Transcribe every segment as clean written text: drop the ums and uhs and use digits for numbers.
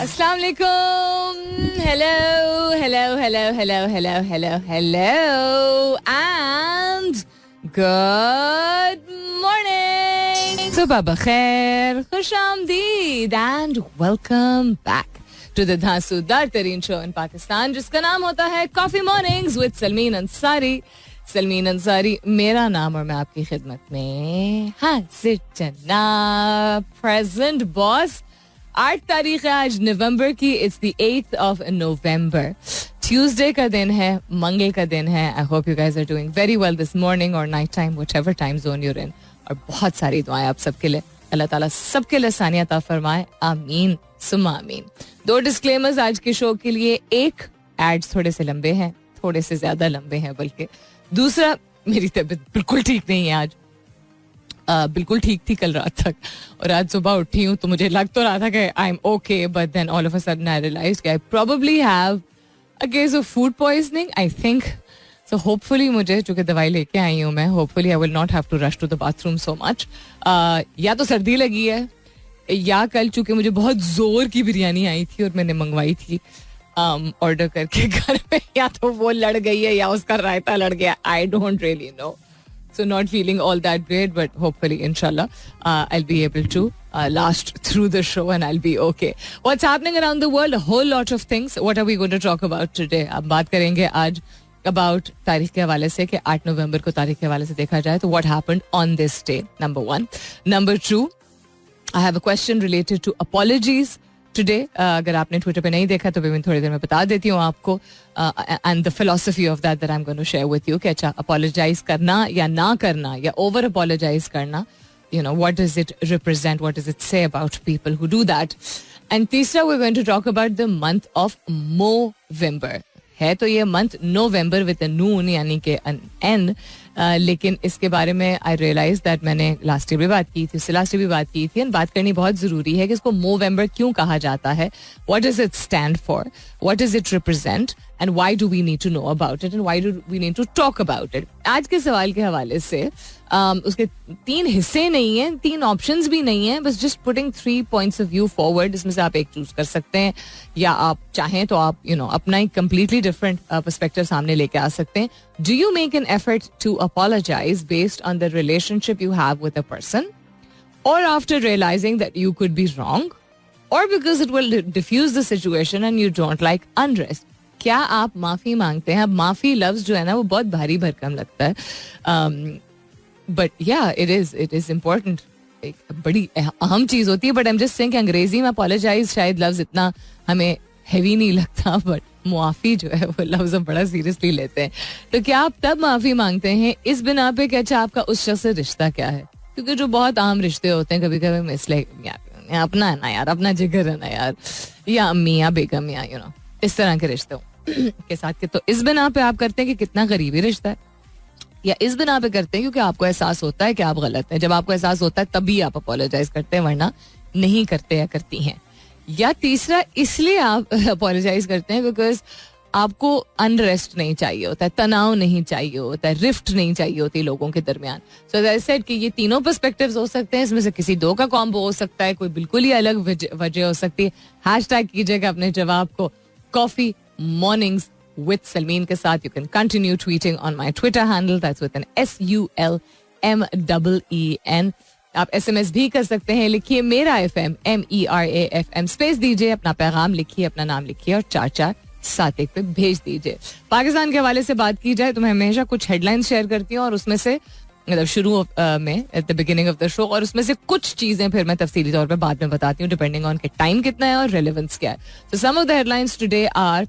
अस्सलाम वालेकुम. Hello, hello, hello, hello, hello, hello, hello, and good morning. सुबह बखैर, खुश आमदीद, and welcome back to the धांसूदार तरीन शो in पाकिस्तान, जिसका नाम होता है coffee mornings with Salmeen Ansari. Salmeen Ansari मेरा नाम और मैं आपकी खिदमत में हाजिर जनाब. Present boss. 8 तारीख है आज नवंबर की. It's the 8th of November. Tuesday का दिन है, मंगल का दिन है. I hope you guys are doing very well this morning और night time, whatever time zone you're in. और बहुत सारी दुआएं आप सबके लिए. अल्लाह ताला सबके लिए आसानियां अता फरमाए. आमीन सुम्मा आमीन. 2 डिस्क्लेमर्स आज के शो के लिए. एक, एड्स थोड़े से लंबे हैं, थोड़े से ज्यादा लंबे हैं बल्कि. दूसरा, मेरी तबीयत बिल्कुल ठीक नहीं है आज. बिल्कुल ठीक थी कल रात तक, और आज सुबह उठी हूँ तो मुझे लग तो रहा था कि I am okay, but then all of a sudden I realized कि I probably have a case of food poisoning, I think. So hopefully मुझे, चूंकि दवाई लेके आई हूँ मैं, hopefully I will not have to rush to the bathroom so much. या तो सर्दी लगी है, या कल चूंकि मुझे बहुत जोर की बिरयानी आई थी और मैंने मंगवाई थी ऑर्डर करके घर में, या तो वो लड़ गई है या उसका रायता लड़ गया. I don't really know. So not feeling all that great, but hopefully, inshallah, I'll be able to last through the show and I'll be okay. What's happening around the world? A whole lot of things. What are we going to talk about today? अब बात करेंगे आज about तारीख के हवाले से कि 8 नवंबर को तारीख के हवाले से देखा जाए तो what happened on this day, number 1. Number 2, I have a question related to apologies. Today अगर आपने ट्विटर पे नहीं देखा तो मैं थोड़ी देर में बता देती हूँ आपको. And the philosophy of that I am going to share with you कि अच्छा अपोलोजाइज करना या ना करना या ओवर अपोलोजाइज करना, you know, what does it represent, what does it say about people who do that. And तीसरा, we are going to talk about the month of Movember. है तो ये मंथ नवंबर विद अ नून यानी कि N, लेकिन इसके बारे में आई रियलाइज दैट मैंने लास्ट ईयर भी बात की थी, उससे लास्ट ईयर भी बात की थी. एंड बात करनी बहुत ज़रूरी है कि इसको मोवेम्बर क्यों कहा जाता है, what does it stand for, what does it represent, and why do we need to know about it and why do we need to talk about it. आज के सवाल के हवाले से उसके 3 हिस्से नहीं हैं, 3 ऑप्शंस भी नहीं हैं, बस just putting 3 points of view forward. इसमें से आप एक चूज कर सकते हैं, या आप चाहें तो आप अपना एक कंप्लीटली डिफरेंट पर्सपेक्टिव सामने लेके आ सकते हैं. Do you make an effort to apologize based on the relationship you have with a person, और after realising that you could be wrong, और because it will defuse the situation and you don't like unrest. क्या आप माफी मांगते हैं? अब माफी लफ्ज जो है ना वो बहुत भारी भरकम लगता है, बट या इट इज इम्पोर्टेंट. एक बड़ी अहम चीज होती है. But I am just saying कि अंग्रेजी में अपोलोजाइज शायद लफ्ज इतना हमें हैवी नहीं लगता, बट मुआफी जो है वो लफ्ज हम बड़ा सीरियसली लेते हैं. तो क्या आप तब माफी मांगते हैं इस बिना पे कि अच्छा आपका उस शख्स से रिश्ता क्या है? क्योंकि जो बहुत आम रिश्ते होते हैं, कभी कभी मिसले अपना है ना यार, अपना जिगर है ना यार, या अम्मी या बेगम या इस तरह के रिश्तों के साथ के, तो इस बिना पे आप करते हैं कि कितना करीबी रिश्ता है, या इस बिना पे करते हैं क्योंकि आपको एहसास होता है कि आप गलत हैं. जब आपको एहसास होता है तभी आप अपोलोजाइज करते हैं, वरना नहीं करते या करती हैं. या तीसरा, इसलिए आप अपोलोजाइज करते हैं बिकॉज आपको अनरेस्ट नहीं चाहिए होता है, तनाव नहीं चाहिए होता है, रिफ्ट नहीं चाहिए होती लोगों के दरमियान. सो एज आई सेड कि ये तीनों पर्सपेक्टिव्स हो सकते हैं, इसमें से किसी 2 का कॉम्बो हो सकता है, कोई बिल्कुल ही अलग वजह हो सकती है. हैशटैग कीजिएगा अपने जवाब को कॉफी मॉर्निंग्स with Salmeen के साथ. You can continue tweeting on my Twitter handle, that's with an SULMEEN. आप SMS भी कर सकते हैं, लिखिए मेरा FM MERAFM, स्पेस दीजिए, अपना पैगाम लिखिए, अपना नाम लिखिए और 4471 पे भेज दीजिए. पाकिस्तान के हवाले से बात की जाए तो मैं हमेशा कुछ हेडलाइंस शेयर करती हूँ, और उसमें से मतलब शुरू में at the beginning of the show, और उसमें से कुछ चीजें फिर मैं तफसीली तौर पे बाद में बताती हूँ डिपेंडिंग ऑन के टाइम कितना है और रेलेवेंस क्या है. So some of the headlines today are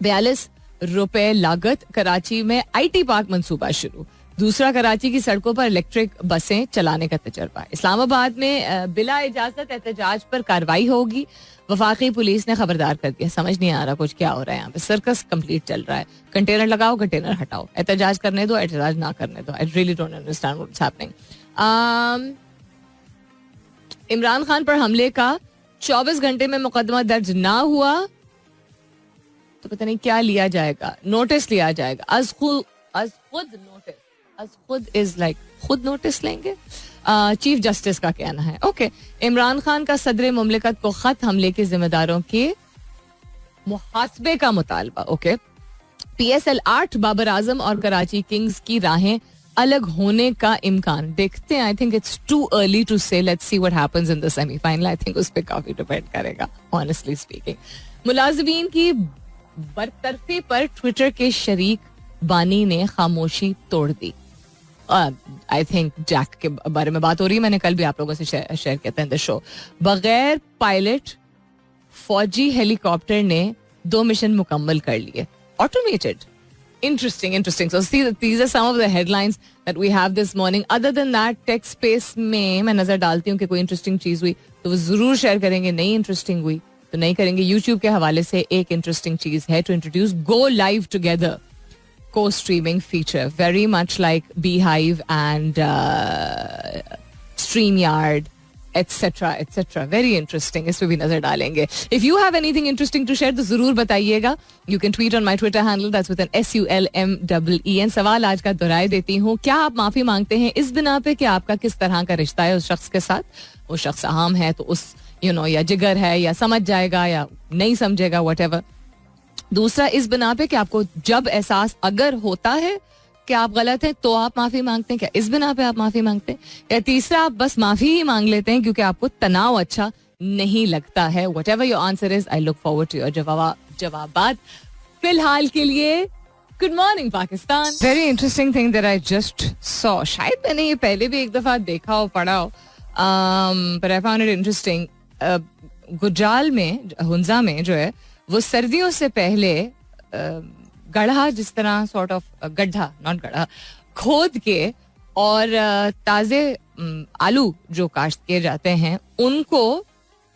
42 रुपए लागत कराची में IT पार्क मंसूबा शुरू. दूसरा, कराची की सड़कों पर इलेक्ट्रिक बसें चलाने का तजर्बा. इस्लामाबाद में बिला इजाजत एहतजाज पर कार्रवाई होगी. वफाकी पुलिस ने खबरदार कर दिया. समझ नहीं आ रहा कुछ क्या हो रहा है यहाँ पे. सर्कस कंप्लीट चल रहा है. कंटेनर लगाओ, कंटेनर हटाओ, एहतजाज करने दो, एहतजाज ना करने दो. I really don't understand what's happening. Imran Khan पर हमले का 24 घंटे में मुकदमा दर्ज ना हुआ तो पता नहीं क्या लिया जाएगा, नोटिस लिया जाएगा. अज खुद नोटिस, अज खुद इज लाइक खुद नोटिस लेंगे. चीफ जस्टिस का कहना है. ओके, इमरान खान का सदर मुमलिकत को खत, हमले के जिम्मेदारों के मुहासबे का मुतालबा. ओके, PSL 8, बाबर आजम और कराची किंग्स की राहें अलग होने का इम्कान. देखते हैं. I think it's too early to say. Let's see what happens in the semifinal. I think उस पर काफी डिपेंड करेगा, ऑनेस्टली स्पीकिंग. मुलाजिमीन की बरतरफी पर ट्विटर के शरीक बानी ने खामोशी तोड़ दी. आई थिंक जैक के बारे में बात हो रही है. मैंने कल भी आप लोगों से शेयर किया था इन द शो. बगैर पायलट फौजी हेलीकॉप्टर ने 2 मिशन मुकम्मल कर लिए. Automated. Interesting. So these are some of the headlines that we have this morning. Other than that, tech space में मैं नजर डालती हूँ कि कोई इंटरेस्टिंग चीज हुई तो वो जरूर शेयर करेंगे. नहीं इंटरेस्टिंग हुई तो नहीं करेंगे. YouTube के हवाले से एक इंटरेस्टिंग चीज है to introduce go live together co-streaming feature, very much like Beehive and StreamYard, etc. Very interesting. इस पे भी नजर डालेंगे. If you have anything interesting to share तो जरूर बताइएगा. You can tweet on my Twitter handle, that's with an SULMEEN. सवाल आज का दोहराए देती हूँ. क्या आप माफी मांगते हैं इस बिना पे कि आपका किस तरह का रिश्ता है उस शख्स के साथ? वो शख्स अहम है तो उस या जिगर है या समझ जाएगा या नहीं समझेगा, whatever. दूसरा, इस बिना पे कि आपको जब एहसास अगर होता है कि आप गलत हैं तो आप माफी मांगते हैं. क्या इस बिना पे आप माफी मांगते हैं? या तीसरा, आप बस माफी ही मांग लेते हैं क्योंकि आपको तनाव अच्छा नहीं लगता है. Whatever your answer is, I look forward to your जवाबात. फिलहाल के लिए good morning Pakistan. Very interesting thing that I just saw. शायद मैंने ये पहले भी एक दफा देखा हो, पढ़ा हो, but I found it interesting. Gojal में, हुंजा में जो है, वो सर्दियों से पहले गढ़ा, जिस तरह सॉर्ट ऑफ गड्ढा, नॉट गढ़ा, खोद के और ताजे आलू जो काश्त किए जाते हैं उनको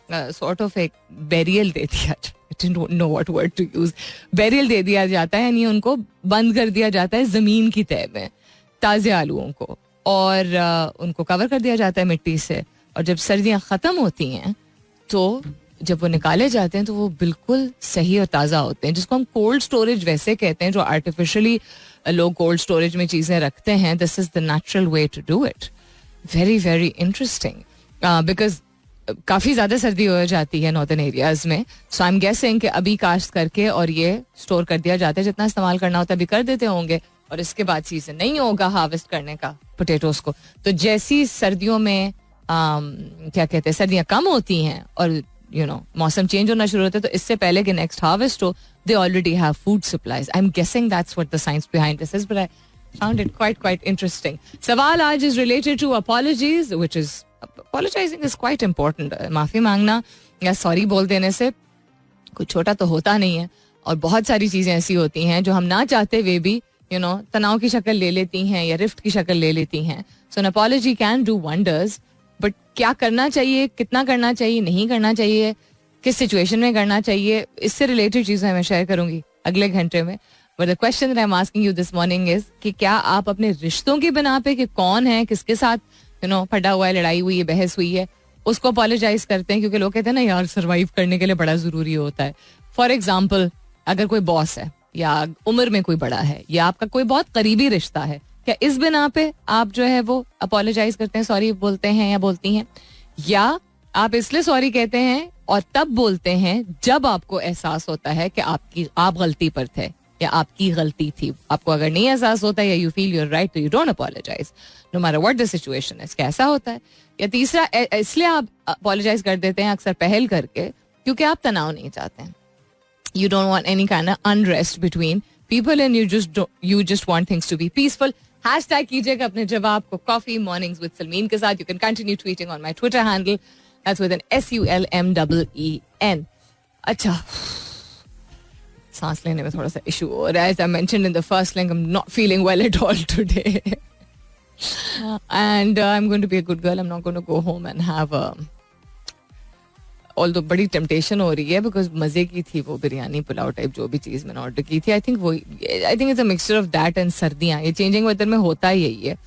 सॉर्ट ऑफ एक बेरियल दे दिया, I don't know what word to use, burial दे दिया जाता है. यानी उनको बंद कर दिया जाता है जमीन की तह में, ताजे आलूओं को, और उनको कवर कर दिया जाता है मिट्टी से. और जब सर्दियां खत्म होती हैं तो जब वो निकाले जाते हैं तो वो बिल्कुल सही और ताज़ा होते हैं, जिसको हम कोल्ड स्टोरेज वैसे कहते हैं, जो आर्टिफिशियली लोग कोल्ड स्टोरेज में चीज़ें रखते हैं. This is the natural way to do it. Very very interesting, because काफ़ी ज़्यादा सर्दी हो जाती है नॉर्दर्न एरियाज में. सो आई एम गेसिंग कि अभी काश्त करके और ये स्टोर कर दिया जाता है, जितना इस्तेमाल करना होता है अभी कर देते होंगे, और इसके बाद सीजन नहीं होगा हार्वेस्ट करने का पोटेटोज को. तो जैसी सर्दियों में क्या कहते हैं, सर्दियाँ कम होती हैं और मौसम चेंज होना शुरू होता है, तो इससे पहले कि नेक्स्ट हार्वेस्ट हो, they already have food supplies. I am guessing that's what the science behind this is, but I found it quite interesting. सवाल आज is related to apologies, which is apologizing is quite important. माफी मांगना या sorry बोल देने से कुछ छोटा तो होता नहीं है, और बहुत सारी चीजें ऐसी होती हैं जो हम ना चाहते हुए भी तनाव की शक्ल ले लेती हैं या रिफ्ट की शक्ल ले लेती हैं. So an apology can do wonders. But क्या करना चाहिए, कितना करना चाहिए, नहीं करना चाहिए, किस सिचुएशन में करना चाहिए, इससे रिलेटेड चीजें मैं शेयर करूंगी अगले घंटे में. But the question that I am asking you this morning is कि क्या आप अपने रिश्तों की बिना पे कि कौन है, किसके साथ फटा हुआ है, लड़ाई हुई है, बहस हुई है, उसको अपॉलोजाइज करते हैं? क्योंकि लोग कहते हैं ना यार, सर्वाइव करने के लिए बड़ा जरूरी होता है. फॉर एग्जाम्पल, अगर कोई बॉस है या उम्र में कोई बड़ा है या आपका कोई बहुत करीबी रिश्ता है, क्या इस बिना पे आप जो है वो अपॉलोजाइज करते हैं, सॉरी बोलते हैं या बोलती हैं? या आप इसलिए सॉरी कहते हैं और तब बोलते हैं जब आपको एहसास होता है कि आप गलती पर थे या आपकी गलती थी? आपको अगर नहीं एहसास होता है या यू फील यूर राइट, तो you don't apologize no matter what the situation is. कैसा होता है? या तीसरा, इसलिए आप अपॉलोजाइज कर देते हैं अक्सर पहल करके क्योंकि आप तनाव नहीं चाहते हैं. You don't want any kind of unrest between people and you just want things to be peaceful. Hashtag कीजिएगा अपने जवाब को Coffee Mornings with Salmeen के साथ. You can continue tweeting on my Twitter handle. That's with an SULMEEN. अच्छा, सांस लेने में थोड़ा सा इशू हो रहा है. As I mentioned in the first link, I'm not feeling well at all today. And I'm going to be a good girl. I'm not going to go home and have a although बड़ी temptation हो रही है because मजे की थी वो biryani pulao type जो भी चीज़ मैंने ऑर्डर की थी. आई think it's a mixture of that and सर्दियाँ. ये चेंजिंग वेदर में होता ही यही है.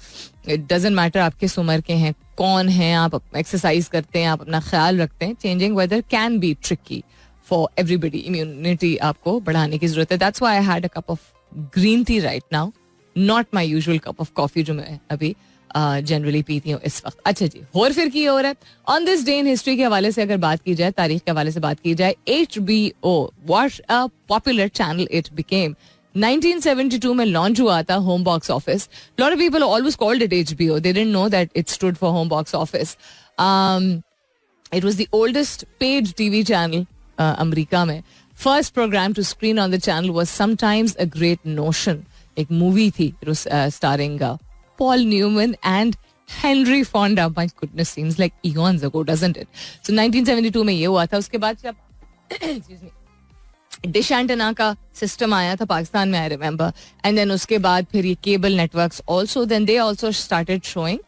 इट डजेंट मैटर आप किस उम्र के हैं, कौन हैं आप, एक्सरसाइज करते हैं, आप अपना ख्याल रखते हैं. Changing weather can be tricky for everybody. Immunity आपको बढ़ाने की जरूरत है. That's why I had a cup of green tea right now, not my usual cup of coffee जो मैं अभी जनरली पीती हूँ इस वक्त. अच्छा जी, और फिर की हो रहा है on this day in history के हवाले से अगर बात की जाए, तारीख के हवाले से बात की जाए, HBO what a popular channel it became. 1972 में लॉन्च हुआ था home box office. Lot of people always called it HBO. They didn't know that it stood for home box office. It was the oldest paid TV channel America में. First program to screen on the channel was sometimes a great notion. एक movie थी starring Paul Newman and Henry Fonda. My goodness, seems like eons ago, doesn't it? So 1972 में ये हुआ था. उसके बाद जब डिश एंटेना का सिस्टम आया था पाकिस्तान में, आई रिमेम्बर, एंड देन उसके बाद फिर ये cable networks also, then they also started showing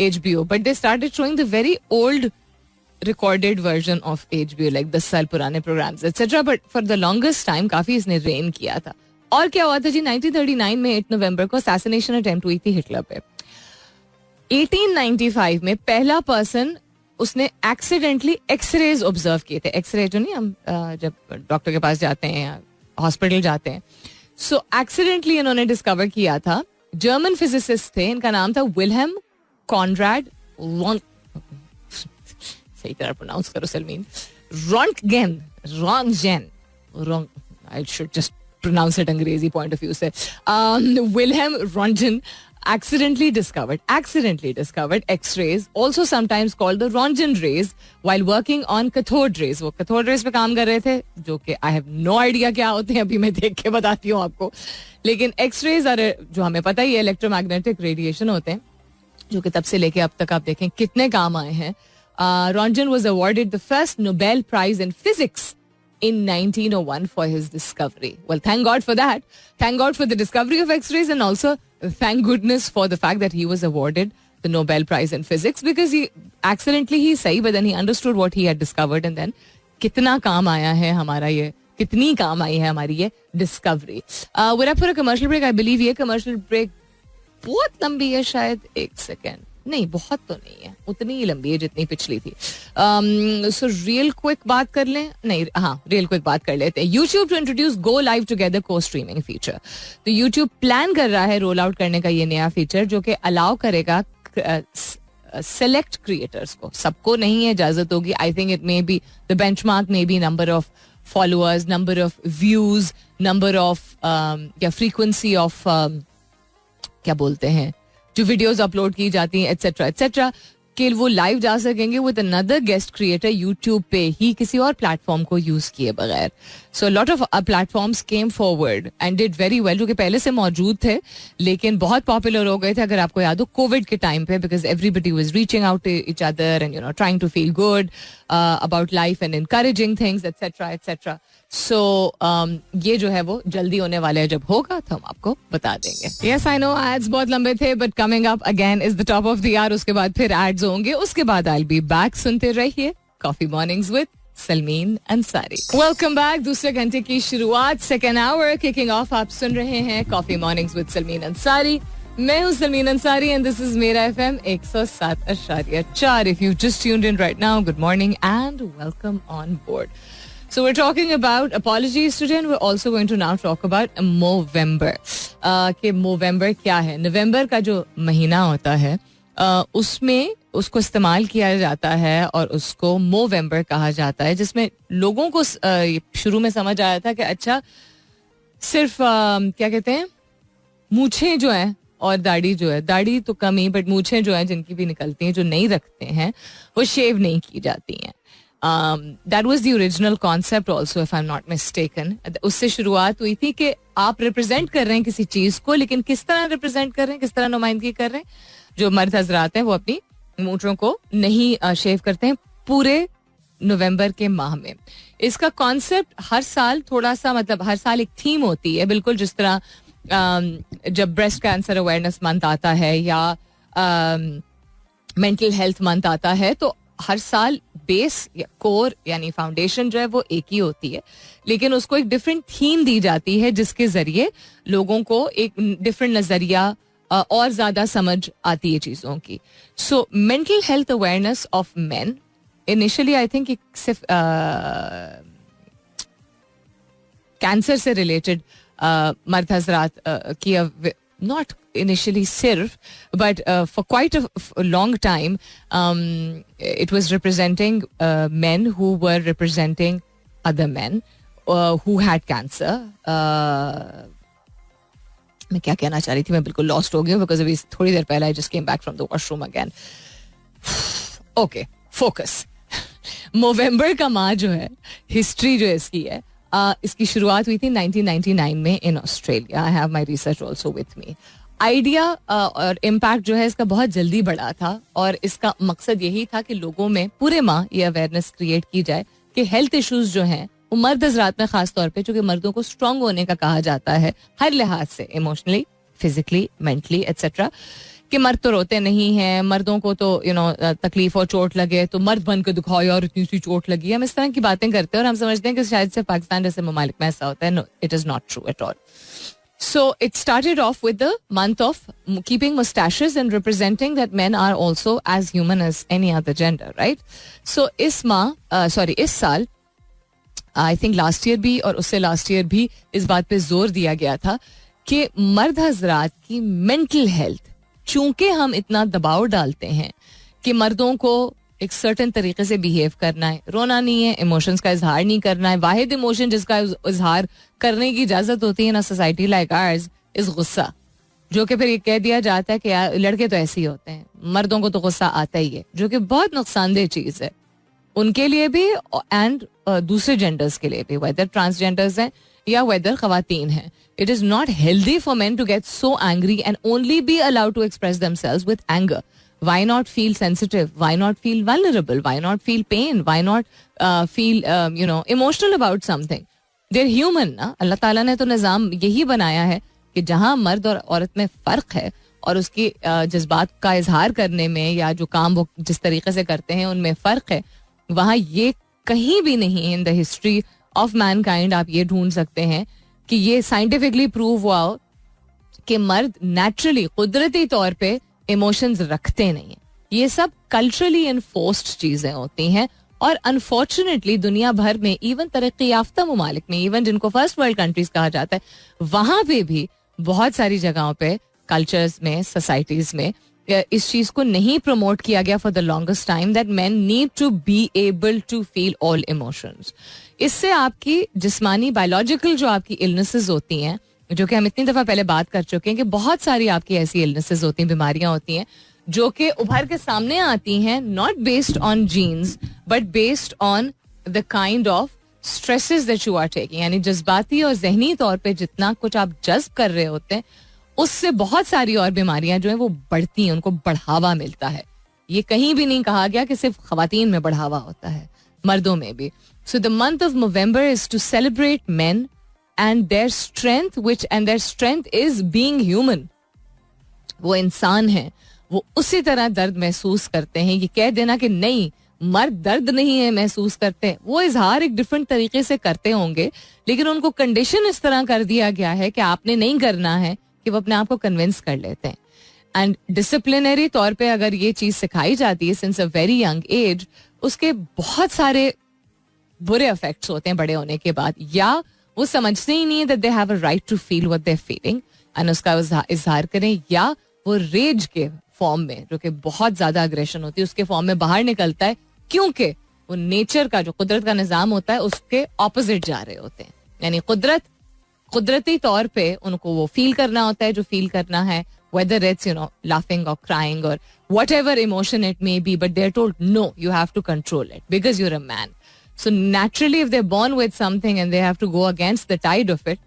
HBO, but they started showing the very old recorded version of HBO, like 10 साल पुराने programmes etc. But for the longest time काफी इसने rain किया था. और क्या हुआ था जी, 1939 में 8 नवंबर को असैसिनेशन अटेम्प्ट हुई थी हिटलर पे. 1895 में पहला पर्सन उसने एक्सीडेंटली एक्सरेज ऑब्जर्व किए थे. एक्सरे जो नहीं, हम जब डॉक्टर के पास जाते हैं या हॉस्पिटल जाते हैं, सो एक्सीडेंटली इन्होंने डिस्कवर किया था. जर्मन फिजिसिस्ट थे, इनका नाम था विल्हेम कॉनराड सही तरह प्रोनाउंस करो Salmeen, Roentgen, I should just pronounce it अंग्रेजी point of view से. Wilhelm Röntgen accidentally discovered X-rays, also sometimes called the Röntgen rays, while working on cathode rays. वो cathode rays पे काम कर रहे थे, जो कि I have no idea क्या होते हैं, अभी मैं देख के बताती हूँ आपको. लेकिन X-rays जो हमें पता ही है इलेक्ट्रोमैग्नेटिक रेडिएशन होते हैं, जो कि तब से लेके अब तक आप देखें कितने काम आए हैं. Röntgen was awarded the first Nobel Prize in Physics in 1901 for his discovery. Well, thank God for that. Thank God for the discovery of X-rays, and also thank goodness for the fact that he was awarded the Nobel Prize in Physics, because he accidentally he sahi, but then he understood what he had discovered, and then कितना काम आया है हमारा ये, कितनी काम आई है हमारी ये discovery. we're up for a commercial break. I believe ये commercial break बहुत लंबी है, शायद 1 सेकेंड नहीं, बहुत तो नहीं है, उतनी ही लंबी है जितनी पिछली थी. सो रियल क्विक बात कर लें, नहीं हाँ रियल क्विक बात कर लेते हैं. YouTube to introduce go live together co-streaming feature. तो यूट्यूब प्लान कर रहा है रोल आउट करने का ये नया फीचर, जो कि अलाउ करेगा सेलेक्ट क्रिएटर्स को, सबको नहीं है इजाजत होगी. I think it may be the benchmark may be number of followers, number of views, number of या फ्रीक्वेंसी ऑफ क्या बोलते हैं जो वीडियोस अपलोड की जाती हैं एटसेट्रा एटसेट्रा, कि वो लाइव जा सकेंगे with another guest creator YouTube पे ही, किसी और प्लेटफॉर्म को यूज किए बगैर. So lot of platforms came forward and did very well, जो कि पहले से मौजूद थे लेकिन बहुत पॉपुलर हो गए थे. अगर आपको याद हो कोविड के टाइम पे, because everybody was reaching out to each other and you know trying to feel good about life and encouraging things etcetera etcetera. So ये जो है वो जल्दी होने वाला है, जब होगा तो हम आपको बता देंगे. यस आई नो एड्स बहुत लंबे थे, but coming up again is the top of the hour. उसके बाद फिर एड्स होंगे, उसके बाद आई विल बी बैक. सुनते रहिए coffee mornings with Salmeen Ansari. Welcome back. दूसरे घंटे की शुरुआत, सेकेंड आवर किकिंग ऑफ. आप सुन रहे हैं coffee mornings with Salmeen Ansari. मैं हूं Salmeen Ansari and this is मेरा FM 107.4. If you've just tuned in right now, good morning and welcome on board. So we're talking about apologies today, and we're also going to now talk about Movember. कि Movember क्या है? नवंबर का जो महीना होता है उसमें उसको इस्तेमाल किया जाता है और उसको Movember कहा जाता है, जिसमें लोगों को शुरू में समझ आया था कि अच्छा सिर्फ क्या कहते हैं, मूछें जो है और दाढ़ी जो है, दाढ़ी तो कम ही बट मूछें जो है जिनकी भी निकलती हैं, जो नहीं रखते हैं, वो शेव नहीं की जाती हैं. That was the original concept also, if I'm not mistaken. उससे शुरुआत हुई थी कि आप रिप्रेजेंट कर रहे हैं किसी चीज को, लेकिन किस तरह रिप्रेजेंट कर रहे हैं, किस तरह नुमाइंदगी कर रहे हैं. जो मर्द हजरात हैं वो अपनी मूंछों को नहीं शेव करते हैं पूरे नवंबर के माह में. इसका कॉन्सेप्ट हर साल थोड़ा सा, मतलब हर साल एक थीम होती है, बिल्कुल जिस तरह जब ब्रेस्ट कैंसर अवेयरनेस मंथ आता है या मेंटल हेल्थ मंथ आता है, तो हर साल बेस या कोर यानी फाउंडेशन जो है वो एक ही होती है, लेकिन उसको एक डिफरेंट थीम दी जाती है जिसके जरिए लोगों को एक डिफरेंट नजरिया और ज्यादा समझ आती है चीजों की. So mental health awareness of main initially I think सिर्फ कैंसर से रिलेटेड मर्द हजरात की, नॉट initially सिर्फ, but for quite a long time it was representing men who were representing other men who had cancer. मैं क्या कहना चाह रही थी, मैं बिल्कुल लॉस्ट हो गई हूँ बिकॉज अभी थोड़ी देर पहले I just came back from the washroom again. Okay, focus. नवंबर का माह जो है, हिस्ट्री जो इसकी है, इसकी शुरुआत हुई थी 1999 में in Australia. I have my research also with me. Idea और इम्पैक्ट जो है इसका बहुत जल्दी बढ़ा था और इसका मकसद यही था कि लोगों में पूरे माह ये अवेयरनेस क्रिएट की जाए कि हेल्थ इश्यूज जो हैं वो मर्द हजरात में खास तौर पे, चूंकि मर्दों को स्ट्रांग होने का कहा जाता है हर लिहाज से, इमोशनली, फिजिकली, मेंटली एटसेट्रा, कि मर्द तो रोते नहीं हैं, मर्दों को तो तकलीफ और चोट लगे तो मर्द बन के दिखाओ यार इतनी सी चोट लगी है. हम इस तरह की बातें करते हैं और हम समझते हैं कि शायद से पाकिस्तान जैसे ममालिक में ऐसा होता है. No, it is not true at all. So it started off with the month of keeping mustaches and representing that men are also as human as any other gender, right? So इस साल I think last year भी और उससे last year भी इस बात पे जोर दिया गया था कि मर्द हजरात की मेंटल हेल्थ, चूंकि हम इतना दबाव डालते हैं कि मर्दों को एक सर्टेन तरीके से बिहेव करना है, रोना नहीं है, इमोशंस का इजहार नहीं करना है. वाहिद इमोशन जिसका इजहार करने की इजाजत होती है ना सोसाइटी लाइक आर्स इज गुस्सा, जो कि फिर ये कह दिया जाता है कि यार लड़के तो ऐसे ही होते हैं, मर्दों को तो गुस्सा आता ही है, जो कि बहुत नुकसानदेह चीज है उनके लिए भी एंड दूसरे जेंडर्स के लिए भी, वेदर ट्रांसजेंडर्स हैं या वेदर खवातीन हैं. It is not healthy for men to get so angry and only be allowed to express themselves with anger. Why not feel sensitive? Why not feel vulnerable? Why not feel pain? Why not feel emotional about something? They're human ना. अल्लाह ताला ने तो निज़ाम यही बनाया है कि जहाँ मर्द और औरत में फ़र्क है और उसकी जज्बात का इजहार करने में या जो काम वो जिस तरीके से करते हैं उनमें फ़र्क है, वहाँ ये कहीं भी नहीं in the history of Mankind आप ये ढूंढ सकते हैं कि ये साइंटिफिकली प्रूव हुआ हो कि मर्द नेचुरली कुदरती तौर पे इमोशंस रखते नहीं हैं. ये सब कल्चरली इन्फोर्स्ड चीजें होती हैं और अनफॉर्चुनेटली दुनिया भर में, इवन तरक्की याफ्ता ममालिक में, इवन जिनको फर्स्ट वर्ल्ड कंट्रीज कहा जाता है, वहां पे भी बहुत सारी जगहों पे, कल्चर्स में, सोसाइटीज में इस चीज को नहीं प्रमोट किया गया for the longest time that men need to be able to feel all emotions. इससे आपकी जिस्मानी बायोलॉजिकल जो आपकी इलनेसेस होती हैं, जो कि हम इतनी दफा पहले बात कर चुके हैं कि बहुत सारी आपकी ऐसी इलनेसेस होती हैं, बीमारियां होती हैं जो कि उभर के सामने आती हैं, not based on genes but based on the kind of stresses that you are taking. यानी जज्बाती और जहनी तौर पे जितना कुछ आप जज्ब कर रहे होते हैं उससे बहुत सारी और बीमारियां जो है वो बढ़ती हैं, उनको बढ़ावा मिलता है. ये कहीं भी नहीं कहा गया कि सिर्फ खवातीन में बढ़ावा होता है, मर्दों में भी. So the month of November is to celebrate men and their strength is being human. वो इंसान हैं, वो उसी तरह दर्द महसूस करते हैं. ये कह देना कि नहीं मर्द दर्द नहीं है महसूस करते, वो इजहार एक डिफरेंट तरीके से करते होंगे, लेकिन उनको कंडीशन इस तरह कर दिया गया है कि आपने नहीं करना है कि वो अपने आप को कन्विंस कर लेते हैं. एंड डिसिप्लिनरी तौर पे अगर ये चीज सिखाई जाती है since a very young age, उसके बहुत सारे बुरे इफेक्ट्स होते हैं बड़े होने के बाद. या वो समझते ही नहीं है that they have a right to feel what they are feeling and उसका इजहार करें, या वो रेज के फॉर्म में, जो कि बहुत ज्यादा अग्रेशन होती है, उसके फॉर्म में बाहर निकलता है, क्योंकि वो नेचर का जो कुदरत का निजाम होता है उसके ऑपोजिट जा रहे होते हैं. यानी कुदरती तौर पे उनको वो फील करना होता है जो फील करना है, whether it's laughing or crying or whatever emotion it may be, but they're told no, you have to control it because you're a man. So naturally if they're born with something and they have to go against the tide of it,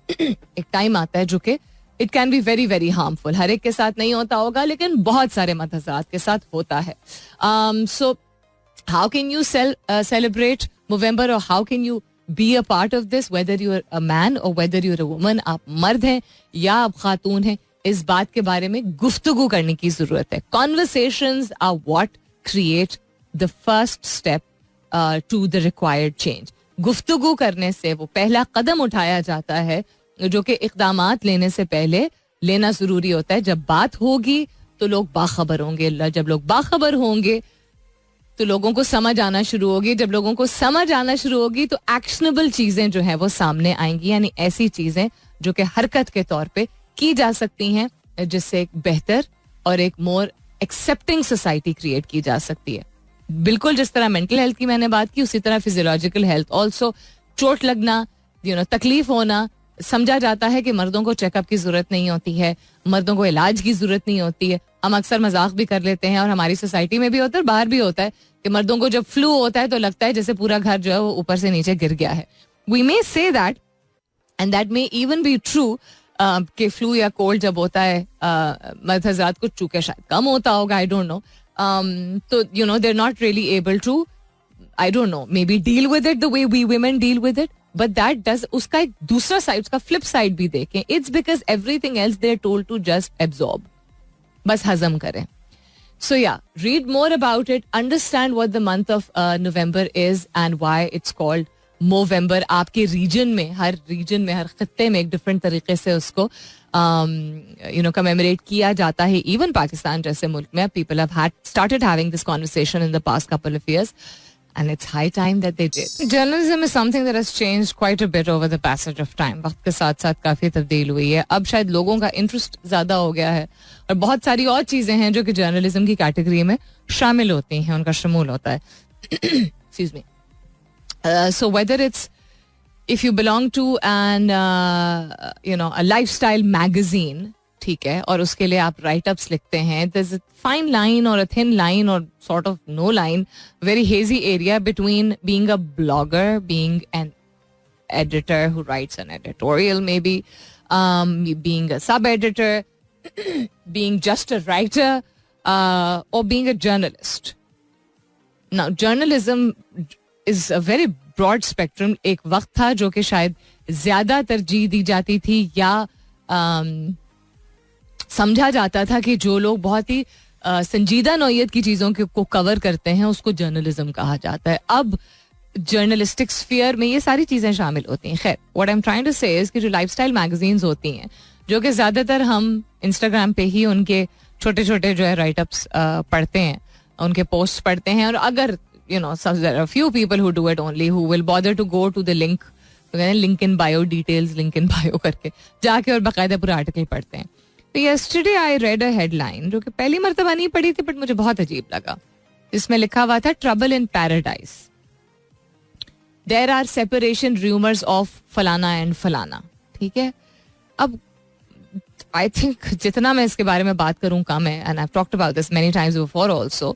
एक time आता है जो कि it can be very very harmful. हर एक के साथ नहीं होता होगा लेकिन बहुत सारे मतहजात के साथ होता है. So how can you celebrate November or how can you be a part of this, whether you're a man or whether you're a woman? आप मर्द हैं या आप खातून हैं, इस बात के बारे में गुफ्तगू करने की जरूरत है. Conversations are what create the first step to the required change. गुफ्तगू करने से वो पहला कदम उठाया जाता है जो कि इक़दामात लेने से पहले लेना जरूरी होता है. जब बात होगी तो लोग बाखबर होंगे, जब लोग बाखबर होंगे तो लोगों को समझ आना शुरू होगी, जब लोगों को समझ आना शुरू होगी तो एक्शनेबल चीजें जो है वो सामने आएंगी. यानी ऐसी चीजें जो कि हरकत के तौर पे की जा सकती हैं जिससे एक बेहतर और एक मोर एक्सेप्टिंग सोसाइटी क्रिएट की जा सकती है. बिल्कुल जिस तरह मेंटल हेल्थ की मैंने बात की, उसी तरह फिजियोलॉजिकल हेल्थ ऑल्सो. चोट लगना, तकलीफ होना, समझा जाता है कि मर्दों को चेकअप की जरूरत नहीं होती है, मर्दों को इलाज की जरूरत नहीं होती है. हम अक्सर मजाक भी कर लेते हैं, और हमारी सोसाइटी में भी होता है, बाहर भी होता है, कि मर्दों को जब फ्लू होता है तो लगता है जैसे पूरा घर जो है वो ऊपर से नीचे गिर गया है. We may say that, and that may even be true कि फ्लू या कोल्ड जब होता है मर्द हजरात को चूंकि शायद कम होता होगा, आई डोंट नो, तो they are not really able to, I don't know, maybe deal with it the way we women deal with it. But that does, उसका एक दूसरा साइड, उसका फ्लिप साइड भी देखें. It's because everything else they are told to just absorb, बस हजम करें. So yeah, read more about it, understand what the month of November is and why it's called Movember. आपके reason में, हर reason में, हर खत्ते में एक डिफरेंट तरीके से उसको कमेमोरेट किया जाता है. इवन पाकिस्तान जैसे मुल्क में people have started having this conversation in the past couple of years, and it's high time that they did. Journalism is something that has changed quite a bit over the passage of time. वक्त के साथ साथ काफ़ी तब्दील हुई है. अब शायद लोगों का इंटरेस्ट ज़्यादा हो गया है, और बहुत सारी और चीज़ें हैं जो कि जर्नलिज्म की कैटेगरी में शामिल होती हैं, उनका शमूल होता है. Excuse me. So whether it's, if you belong to a lifestyle magazine, ठीक है, और उसके लिए आप राइट अप्स लिखते हैं, there's a fine line or a thin line or sort of no line, very hazy area between being a blogger, being an editor who writes an editorial maybe, being a sub-editor, being just a writer, or being a journalist. Now, journalism is a very broad spectrum. एक वक्त था जो कि शायद ज्यादा तरजीह दी जाती थी, या समझा जाता था कि जो लोग बहुत ही संजीदा नौयत की चीज़ों को कवर करते हैं उसको जर्नलिज्म कहा जाता है. अब जर्नलिस्टिक स्फीयर में ये सारी चीज़ें शामिल होती हैं. खैर, what I am trying to say is कि जो लाइफस्टाइल मैगजीन्स होती हैं, जो कि ज़्यादातर हम इंस्टाग्राम पे ही उनके छोटे छोटे जो है राइट अप्स पढ़ते हैं, उनके पोस्ट पढ़ते हैं, और अगर there are few people who do it only, who will bother to go to the link, link in bio details, link in bio करके जाके और बाकायदा पूरा आर्टिकल पढ़ते हैं. तो yesterday I read a headline जो कि पहली मर्तबा नहीं पढ़ी थी, बट मुझे बहुत अजीब लगा. इसमें लिखा हुआ था trouble in paradise, there are separation rumours of फलाना एंड फलाना. ठीक है, अब आई थिंक जितना मैं इसके बारे में बात करूं कम है, and I have talked about this many times before also,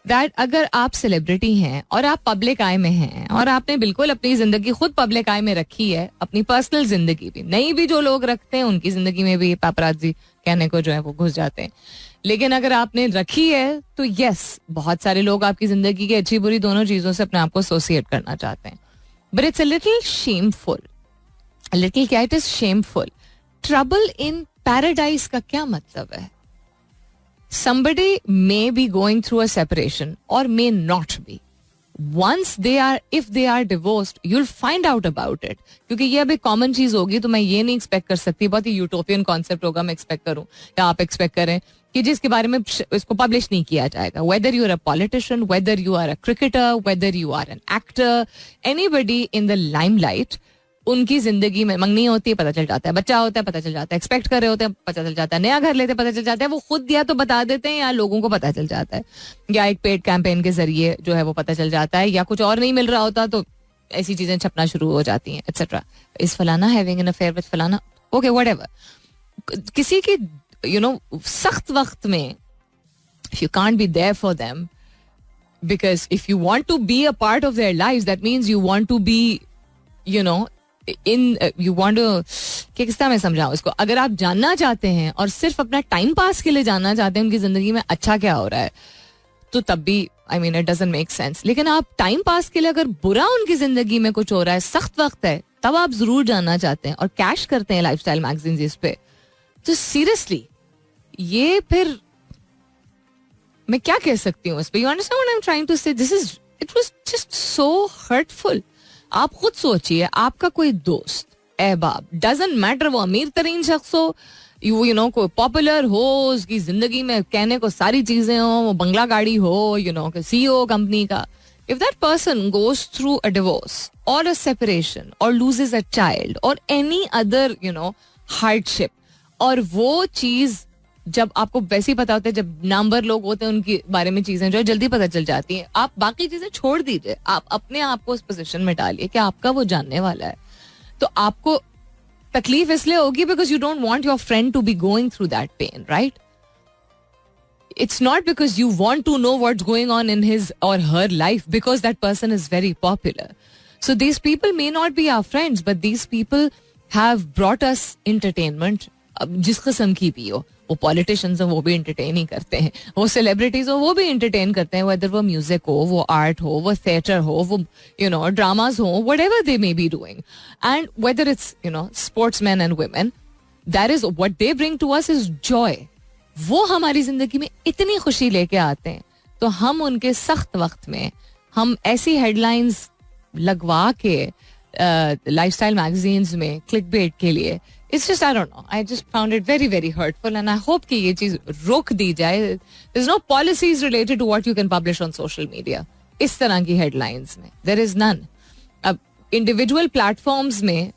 that अगर आप सेलिब्रिटी हैं और आप पब्लिक आई में हैं, और आपने बिल्कुल अपनी जिंदगी खुद पब्लिक आई में रखी है, अपनी पर्सनल जिंदगी भी नहीं, भी जो लोग रखते हैं उनकी जिंदगी में भी पापराजी कहने को जो है वो घुस जाते हैं, लेकिन अगर आपने रखी है तो यस, बहुत सारे लोग आपकी जिंदगी की अच्छी बुरी दोनों चीजों से अपने आप को एसोसिएट करना चाहते हैं. But it's a little shameful, little क्या, it is shameful. Trouble in paradise का क्या मतलब है? Somebody may be going through a separation or may not be. Once if they are divorced, you'll find out about it. क्योंकि ये अभी common चीज होगी, तो मैं ये नहीं एक्सपेक्ट कर सकती, बहुत ही यूटोपियन कॉन्सेप्ट होगा, मैं एक्सपेक्ट करूं या आप एक्सपेक्ट करें कि जिसके बारे में इसको पब्लिश नहीं किया जाएगा. Whether you are a politician, whether you are a cricketer, whether you are an actor, anybody in the limelight, उनकी जिंदगी में मंगनी होती है, पता चल जाता है, बच्चा होता है, पता चल जाता है, एक्सपेक्ट कर रहे होते हैं, पता चल जाता है, नया घर लेते पता चल जाता है, वो खुद या तो बता देते हैं या लोगों को पता चल जाता है, या एक पेड कैंपेन के जरिए जो है वो पता चल जाता है, या कुछ और नहीं मिल रहा होता तो ऐसी चीजें छपना शुरू हो जाती हैं, एटसेट्रा. इज फलाना हैविंग एन अफेयर विद फलाना, ओके व्हाटएवर. किसी की सख्त वक्त में if you can't be there for them, because if you want to be a part of their lives, that means you want to be you want to, किस तरह मैं समझाऊं इसको, अगर आप जानना चाहते हैं और सिर्फ अपना टाइम पास के लिए जानना चाहते हैं उनकी जिंदगी में अच्छा क्या हो रहा है, तो तब भी I mean it doesn't make sense. लेकिन आप टाइम पास के लिए अगर बुरा उनकी जिंदगी में कुछ हो रहा है, सख्त वक्त है, तब आप जरूर जानना चाहते हैं और कैश करते हैं लाइफस्टाइल मैगजीन्स इस पे, तो सीरियसली ये फिर मैं क्या कह सकती हूँ इस पे? You understand what I am trying to say? This is, it was just so hurtful. आप खुद सोचिए, आपका कोई दोस्त, अहबाब, डजंट मैटर वो अमीर तरीन शख्स हो, यू नो कोई पॉपुलर हो, उसकी जिंदगी में कहने को सारी चीजें हो, वो बंगला गाड़ी हो, CEO कंपनी का, if that person goes through a divorce और अ सेपरेशन और लूजेस अ चाइल्ड और एनी अदर हार्डशिप, और वो चीज जब आपको वैसे ही पता होता है, जब नामवर लोग होते हैं उनके बारे में चीजें जो है जल्दी पता चल जाती हैं, आप बाकी चीजें छोड़ दीजिए, आप अपने आप को उस पोजीशन में डालिए कि आपका वो जानने वाला है. तो आपको तकलीफ इसलिए होगी because you don't want your friend to be going through that pain, right? It's not because you want to know what's going on in his or her life, because that person is very popular. So these people may not be our friends, but these people have brought us entertainment. अब जिस किस्म की भी हो, वो politicians हो वो भी एंटरटेन ही करते हैं, वो सेलिब्रिटीज हो वो भी एंटरटेन करते हैं, वेदर वो म्यूजिक हो, वो आर्ट हो, वो थिएटर हो, वो ड्रामाज हो, whatever they may be doing, and whether it's sportsman and women, that is what they bring to us is joy. वो हमारी जिंदगी में इतनी खुशी लेके आते हैं, तो हम उनके सख्त वक्त में हम ऐसी हेडलाइंस लगवा के लाइफस्टाइल मैगजीन्स में क्लिकबेट के लिए, it's just I don't know, I just found it very very hurtful and I hope कि ये चीज रोक दी जाए. There is no policies related to what you can publish on social media. इस तरह की हेडलाइंस में देयर इज नन. अब इंडिविजुअल प्लेटफॉर्म्स में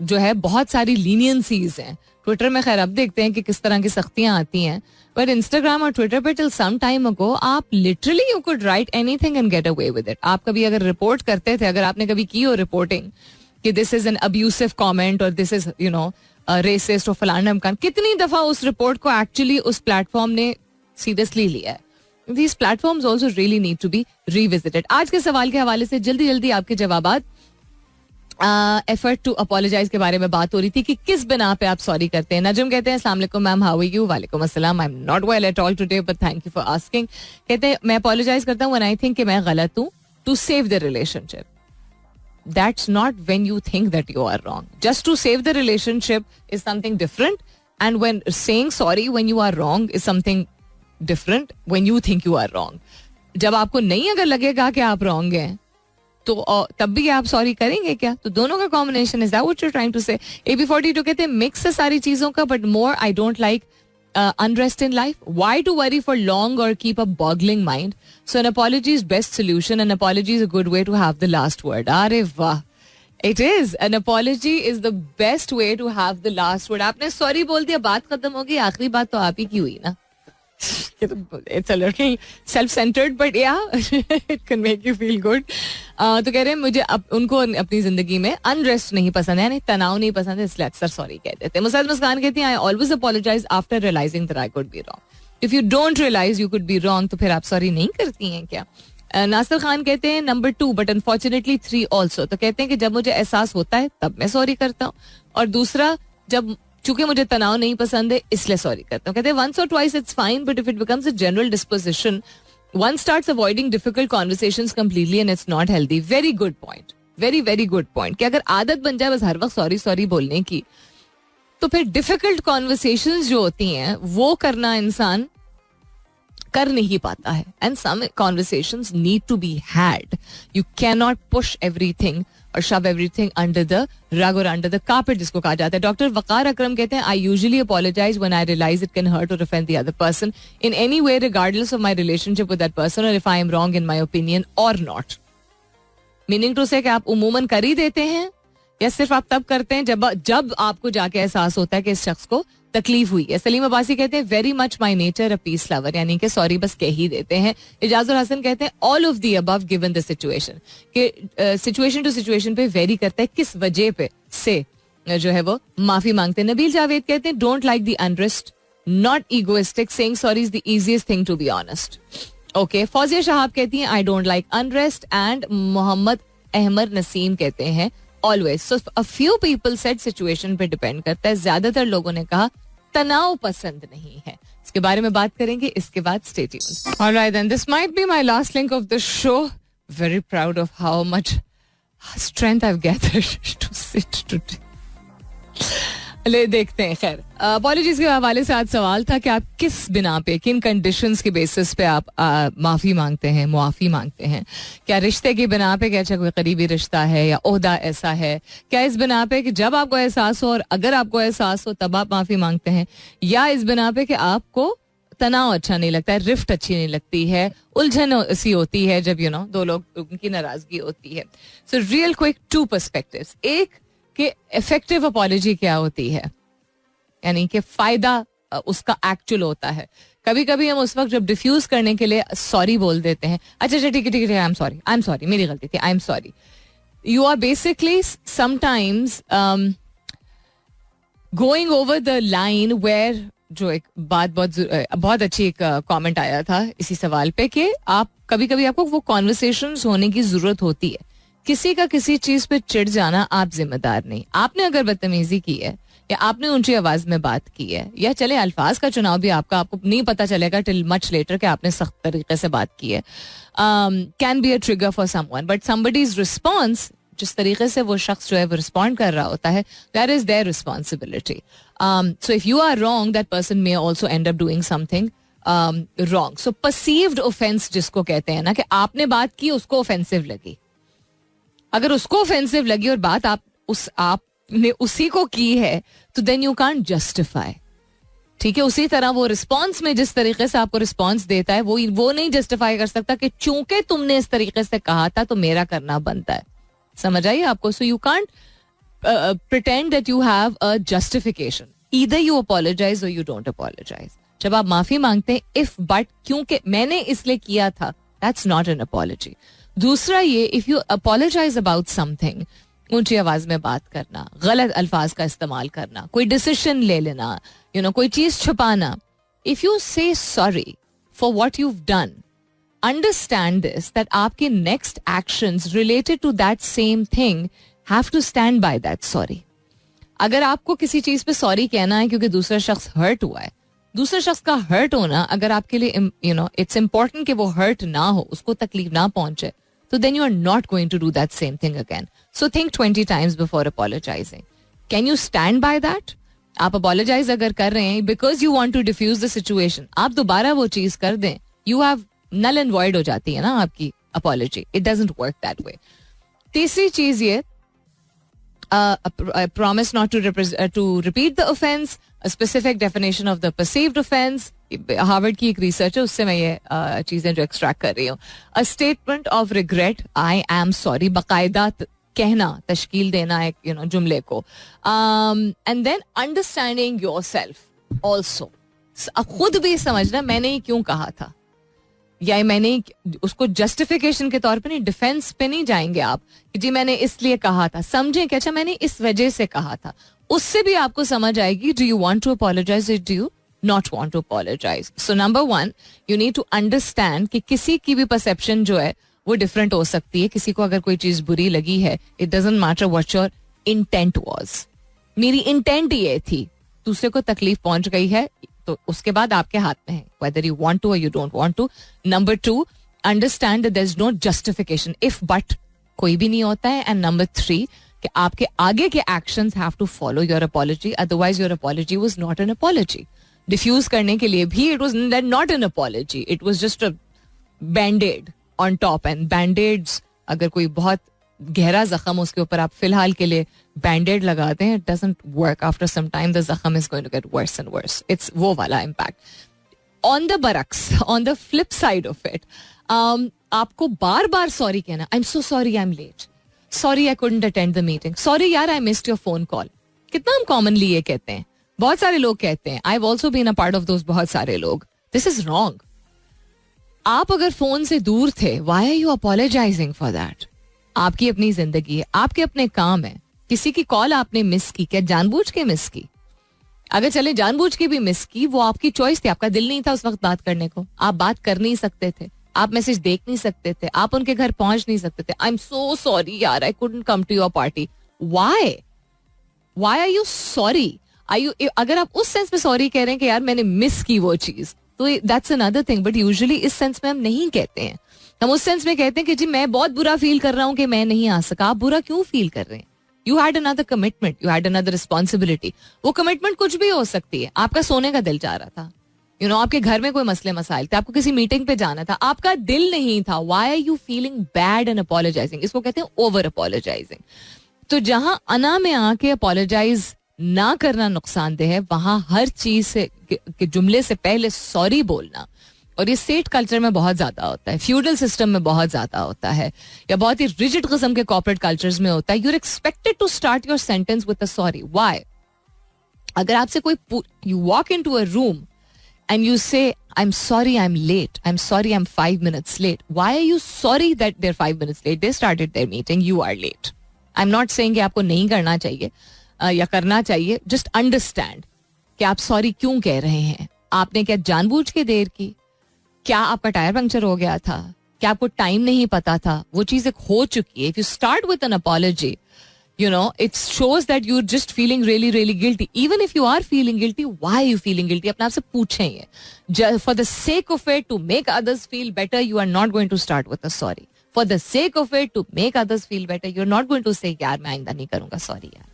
जो है बहुत सारी लीनियंसीज हैं. ट्विटर में खैर अब देखते हैं कि किस तरह की सख्तियां आती हैं, बट इंस्टाग्राम और ट्विटर पे टिल सम टाइम अगो आप literally you could write anything and get away with it. आप कभी अगर रिपोर्ट करते थे, अगर आपने कभी की हो रिपोर्टिंग कि this is an abusive comment और दिस इज रेसिस्ट और फलाना अमकान, कितनी दफा उस रिपोर्ट को एक्चुअली उस प्लेटफॉर्म ने सीरियसली लिया है. These platforms also really need to be revisited. आज के सवाल के हवाले से जल्दी जल्दी आपके जवाबात. एफर्ट टू अपोलोजाइज के बारे में बात हो रही थी कि किस बिना पे आप सॉरी करते हैं. नजम कहते हैं अस्सलाम वालेकुम मैम, हाउ आर यू? वालेकुम अस्सलाम, I am not well at all today but thank you for asking. कहते हैं मैं अपोलोजाइज करता हूं व्हेन आई थिंक कि मैं गलत हूं to save the relationship. That's not when you think that you are wrong. Just to save the relationship is something different, and when saying sorry when you are wrong is something different when you think you are wrong. जब आपको नहीं अगर लगेगा कि आप wrong हैं तो तब भी आप सॉरी करेंगे क्या? तो दोनों का combination is that what you are trying to say. AB42 कहते हैं मिक्स है सारी चीजों का, but more I don't like unrest in life. Why to worry for long or keep a boggling mind? So an apology is best solution. An apology is a good way to have the last word. अरे वाह, it is. An apology is the best way to have the last word. आपने sorry बोल दिया, बात खत्म हो गई, आखिरी बात तो आप ही की हुई ना. It's a little self-centered, but yeah, it can make you feel good. तो कह रहे हैं मुझे उनको अपनी जिंदगी में अनरेस्ट नहीं पसंद है, तनाव नहीं पसंद है, इसलिए अक्सर सॉरी कह देते हैं. मुसाद मुस्कान कहती हैं I always apologise after realising that I could be wrong. If you don't realise you could be wrong तो फिर आप सॉरी नहीं करती हैं क्या? नासिर खान कहते हैं नंबर 2 बट अनफॉर्चुनेटली 3 ऑल्सो. तो कहते हैं कि जब मुझे एहसास होता है तब मैं सॉरी करता हूँ, और दूसरा जब चूंकि मुझे तनाव नहीं पसंद है इसलिए सॉरी करता हूँ. कहते हैं once or twice it's fine, but if it becomes a general disposition, one starts avoiding difficult conversations completely and it's not healthy. Very good point. Very very good point. कि अगर आदत बन जाए बस हर वक्त सॉरी सॉरी बोलने की, तो फिर डिफिकल्ट कॉन्वर्सेशंस जो होती हैं वो करना इंसान कर नहीं पाता है. And some conversations need to be had. You can not push everything or shove everything under the rug और अंडर द कार्पेट जिसको कहा जाता है. डॉक्टर वकार अकरम कहते हैं I usually apologise when I realise it can hurt or offend the other person in any way regardless of my relationship with that person or if I am wrong in my opinion or not. Meaning to say कि आप उमूमन कर ही देते हैं या सिर्फ आप तब करते हैं जब आपको जाके एहसास होता है कि इस शख्स को तकलीफ हुई है. सलीम अब्बासी कहते हैं very much my nature a piece lover, यानी कि सॉरी बस कह ही देते हैं. इजाजुल हसन कहते हैं all of the above given the situation, कि सिचुएशन टू सिचुएशन पे वेरी करता है किस वजह पे से जो है वो माफी मांगते हैं. नबील जावेद कहते हैं don't like the unrest, not egoistic, saying sorry is the easiest thing to be honest. Okay, Fauzia Shahab कहती हैं I don't like unrest, and Mohammad Ahmad Naseem कहते हैं always. So a few people said situation पे डिपेंड करता है, ज्यादातर लोगों ने कहा तनाव पसंद नहीं है. इसके बारे में बात करेंगे इसके बाद. Stay tuned. Alright then, this might be my last link of the show. Very proud of how much strength I have gathered to sit today. ले देखते हैं. खैर, अपॉलॉजीज के हवाले से आज सवाल था कि आप किस बिना पे, किन कंडीशंस के बेसिस पे आप माफी मांगते हैं, मुआफी मांगते हैं. क्या रिश्ते की बिना पे, क्या अच्छा कोई करीबी रिश्ता है या ओहदा ऐसा है, क्या इस बिना पे कि जब आपको एहसास हो और अगर आपको एहसास हो तब आप माफी मांगते हैं, या इस बिना पे कि आपको तनाव अच्छा नहीं लगता है, रिफ्ट अच्छी नहीं लगती है, उलझन सी होती है जब दो लोग उनकी नाराजगी होती है. So real quick 2 perspectives. एक कि इफेक्टिव अपॉलॉजी क्या होती है, यानी कि फायदा उसका एक्चुअल होता है. कभी कभी हम उस वक्त जब डिफ्यूज करने के लिए सॉरी बोल देते हैं, अच्छा अच्छा ठीक है आई एम सॉरी मेरी गलती थी, I am sorry. You are basically sometimes going over the line where, जो एक बात बहुत अच्छी एक कमेंट आया था इसी सवाल पे कि आप कभी कभी आपको वो कॉन्वर्सेशंस होने की जरूरत होती है. किसी का किसी चीज पे चिढ़ जाना आप जिम्मेदार नहीं. आपने अगर बदतमीजी की है या आपने ऊंची आवाज में बात की है, या चले अल्फाज का चुनाव भी आपको नहीं पता चलेगा टिल मच लेटर कि आपने सख्त तरीके से बात की है, can be a trigger for someone, but somebody's response, जिस तरीके से वो शख्स जो है वो रिस्पॉन्ड कर रहा होता है, that is their responsibility. So if you are wrong, that person may also end up doing something wrong. So perceived offence जिसको कहते हैं ना, कि आपने बात की उसको ऑफेंसिव लगी, अगर उसको ऑफेंसिव लगी और बात आपने उसी को की है, तो देन यू कांट जस्टिफाई. ठीक है, उसी तरह वो रिस्पॉन्स में जिस तरीके से आपको रिस्पॉन्स देता है वो नहीं जस्टिफाई कर सकता कि चूंकि तुमने इस तरीके से कहा था तो मेरा करना बनता है. समझ आइए आपको. So you can't pretend that you have a justification. Either you apologise or you don't apologise. जब आप माफी मांगते हैं, इफ बट क्योंकि मैंने इसलिए किया था, दैट्स नॉट एन अपोलॉजी. दूसरा ये, if you apologise about something, ऊंची आवाज में बात करना, गलत अल्फाज का इस्तेमाल करना, कोई डिसीजन ले लेना, कोई चीज छुपाना, इफ यू से sorry for what you done, understand this, that आपके next actions related to that same thing have to stand by that sorry. अगर आपको किसी चीज पे सॉरी कहना है क्योंकि दूसरा शख्स हर्ट हुआ है, दूसरे शख्स का हर्ट होना अगर आपके लिए इट्स इंपॉर्टेंट कि वो हर्ट ना हो, उसको तकलीफ ना पहुंचे, तो then you are not going to do that same thing again. So think 20 times before apologizing. Can you stand by that? आप apologize अगर कर रहे हैं because you want to diffuse the situation, आप दोबारा वो चीज कर दें, you have null and void हो जाती है ना आपकी apology. It doesn't work that way. तीसरी चीज ये, promise not to repeat the offense, a specific definition of the perceived offense. Harvard की एक रिसर्च है, उससे मैं ये चीजें जो एक्सट्रैक्ट कर रही हूँ. A statement of regret, I am sorry, बाकायदा कहना, तश्कील देना एक जुमले को. And then understanding yourself also. अब खुद भी समझना मैंने ये क्यों कहा था, या मैंने उसको जस्टिफिकेशन के तौर पे नहीं, डिफेंस पे नहीं जाएंगे आप कि जी मैंने इसलिए कहा था. समझें कि अच्छा मैंने इस वजह से कहा था. उससे भी आपको समझ आएगी, do you want to apologise, do you not want to apologise. So number 1, you need to understand कि किसी की भी परसेप्शन जो है वो डिफरेंट हो सकती है. किसी को अगर कोई चीज बुरी लगी है, it doesn't matter what your intent was. मेरी इंटेंट ये थी, दूसरे को तकलीफ पहुंच गई है, तो उसके बाद आपके हाथ में है whether you want to or you don't want to. Number 2, understand that there is no justification, if but कोई भी नहीं होता है. And number 3, कि आपके आगे के actions have to follow your apology, otherwise your apology was not an apology. Diffuse करने के लिए भी it was not an apology, it was just a band-aid on top. And band-aids, अगर कोई बहुत गहरा जख्म उसके ऊपर आप फिलहाल के लिए बैंडेड लगाते हैं, it doesn't work. After some time the जख्म is going to get worse and worse. It's वो वाला इम्पैक्ट. ऑन द बरक्स, on the flip side of it, आपको बार बार सॉरी कहना, I am so sorry, I am late, sorry I couldn't attend the meeting, sorry यार I missed your phone call. कितना हम कॉमनली ये कहते हैं, बहुत सारे लोग कहते हैं. I have also been a part of those बहुत सारे लोग. This is wrong. आप अगर फोन से दूर थे, why are you apologising for that? आपकी अपनी जिंदगी है, आपके अपने काम है. किसी की कॉल आपने मिस की, क्या जानबूझ के मिस की? अगर चले जानबूझ के भी मिस की, वो आपकी चॉइस थी, आपका दिल नहीं था उस वक्त बात करने को, आप बात कर नहीं सकते थे, आप मैसेज देख नहीं सकते थे, आप उनके घर पहुंच नहीं सकते थे. आई एम सो सॉरी यार, I couldn't come to your party. Why are you sorry? अगर आप उस सेंस में सॉरी कह रहे हैं कि यार मैंने मिस की वो चीज, तो that's another thing. But usually इस सेंस में हम नहीं कहते हैं. हम उस सेंस में कहते हैं कि जी मैं बहुत बुरा फील कर रहा हूं कि मैं नहीं आ सका. आप बुरा क्यों फील कर रहे हैं? You had another commitment, you had another responsibility. वो कमिटमेंट कुछ भी हो सकती है. आपका सोने का दिल चाह रहा था, आपके घर में कोई मसले मसाइल थे, आपको किसी मीटिंग पे जाना था, आपका दिल नहीं था. Why are you feeling bad and apologising? इसको कहते हैं ओवर अपोलोजाइजिंग. तो जहां अना में आके अपोलोजाइज ना करना नुकसानदेह है, वहां हर चीज से के जुमले से पहले सॉरी बोलना. और ये स्टेट कल्चर में बहुत ज्यादा होता है, फ्यूडल सिस्टम में बहुत ज्यादा होता है, या बहुत ही रिजिड किस्म के कॉर्पोरेट कल्चर्स में होता है. You are expected to start your sentence with a sorry. Why? अगर आपसे कोई you walk into a room and you say, I'm sorry I'm late, I'm sorry I'm 5 minutes late. Why are you sorry that they're 5 minutes late? They started their meeting, you are late. I'm not saying कि आपको नहीं करना चाहिए या करना चाहिए. Just understand कि आप सॉरी क्यों कह रहे हैं. आपने क्या जानबूझ के देर की? क्या आपका टायर पंक्चर हो गया था? क्या आपको टाइम नहीं पता था? वो चीज़ एक हो चुकी है. If you start with an apology, you know, it shows that you're just feeling really, really guilty. Even if you are feeling guilty, why are you feeling guilty? अपने आप से पूछें ये. For the sake of it, to make others feel better, you are not going to start with a sorry. For the sake of it, to make others feel better, you're not going to say, यार मैं आइंदा नहीं करूँगा, sorry यार.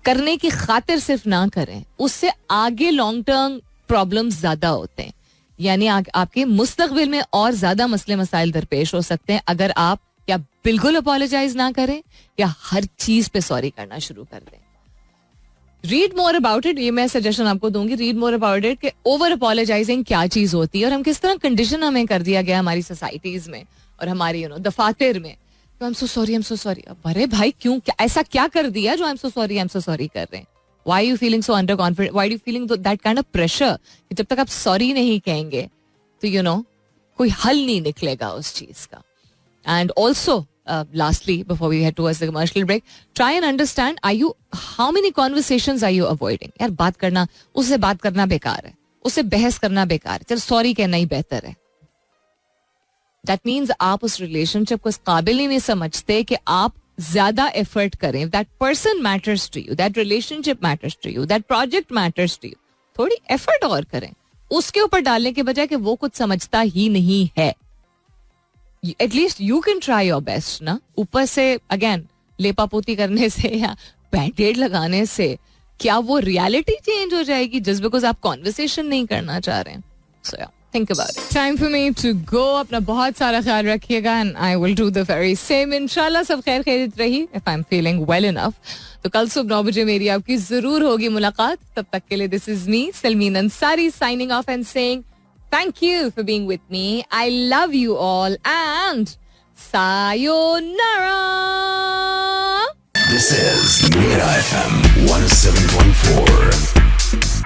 करने की खातिर सिर्फ ना करें, उससे आगे लॉन्ग टर्म प्रॉब्लम्स ज्यादा होते हैं. यानी आपके मुस्तकबिल में और ज्यादा मसले मसाइल दरपेश हो सकते हैं अगर आप या बिल्कुल अपोलोजाइज ना करें या हर चीज पे सॉरी करना शुरू कर दें. रीड मोर अबाउट इट, ये मैं सजेशन आपको दूंगी. रीड मोर अबाउट इट कि ओवर अपोलोजाइजिंग क्या चीज होती है और हम किस तरह कंडीशन हमें कर दिया गया हमारी सोसाइटीज में और हमारी दफातर में. आई am so sorry, I am so sorry. अरे भाई क्यों, ऐसा क्या कर दिया जो आई am so sorry, I am so sorry कर रहे हैं? Why you feeling so under confident? Why you feeling that kind of pressure? जब तक आप सॉरी नहीं कहेंगे तो कोई हल नहीं निकलेगा उस चीज का. And also, lastly, before we head towards the commercial break, try and understand, how many conversations are you avoiding? यार बात करना, उससे बात करना बेकार है, उससे बहस करना बेकार है, चल सॉरी कहना ही बेहतर है. That means आप उस रिलेशनशिप को इस काबिल ही नहीं समझते कि आप ज्यादा एफर्ट करें. That person matters to you, that relationship matters to you, that project matters to you. थोड़ी एफर्ट और करें उसके ऊपर डालने के बजाय कि वो कुछ समझता ही नहीं है. At least you can try your best ना. ऊपर से अगेन लेपापोती करने से या बैंडेड लगाने से क्या वो रियलिटी चेंज हो जाएगी जस्ट बिकॉज आप कॉन्वर्सेशन नहीं करना चाह रहे हैं? So ya think about it. Time for me to go. अपना बहुत सारा ख्याल रखिएगा and I will do the very same. इंशाल्लाह सब खैर खैरियत रही. If I am feeling well enough तो कल सुबह 9 बजे मेरी आपकी जरूर होगी मुलाकात. तब तक के लिए this is me Salmeen Ansari signing off and saying thank you for being with me. I love you all and sayonara. This is Mira FM 107.4.